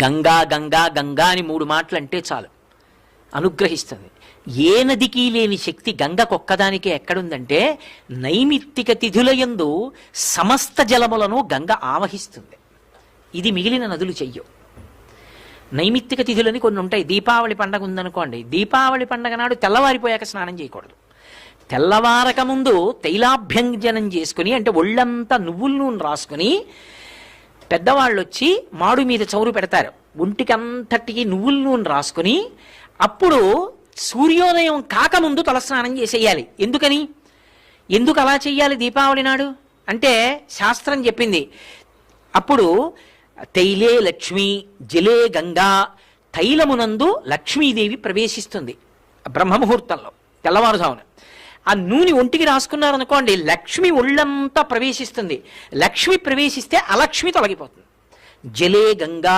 గంగా గంగా గంగా అని 3 మాటలు అంటే చాలు, అనుగ్రహిస్తుంది. ఏ నదికి లేని శక్తి గంగకొక్కదానికే ఎక్కడుందంటే నైమిత్తిక తిథులయందు సమస్త జలములను గంగ ఆవహిస్తుంది. ఇది మిగిలిన నదులు చెయ్యవు. నైమిత్తిక తిథులని కొన్ని ఉంటాయి. దీపావళి పండగ ఉందనుకోండి, దీపావళి పండగ నాడు తెల్లవారిపోయాక స్నానం చేయకూడదు. తెల్లవారక ముందు తైలాభ్యంజనం చేసుకుని, అంటే ఒళ్ళంతా నువ్వుల నూనె రాసుకుని, పెద్దవాళ్ళు వచ్చి మాడు మీద చౌరు పెడతారు, ఒంటికి అంతటికి నువ్వుల నూనె రాసుకుని, అప్పుడు సూర్యోదయం కాకముందు తలస్నానం చేసేయాలి. ఎందుకు అలా చెయ్యాలి దీపావళి నాడు అంటే శాస్త్రం చెప్పింది. అప్పుడు తైలే లక్ష్మి జలే గంగా, తైలమునందు లక్ష్మీదేవి ప్రవేశిస్తుంది బ్రహ్మముహూర్తంలో తెల్లవారుజామున. ఆ నూనె ఒంటికి రాసుకున్నారనుకోండి, లక్ష్మి ఒళ్ళంతా ప్రవేశిస్తుంది. లక్ష్మి ప్రవేశిస్తే అలక్ష్మి తొలగిపోతుంది. జలే గంగా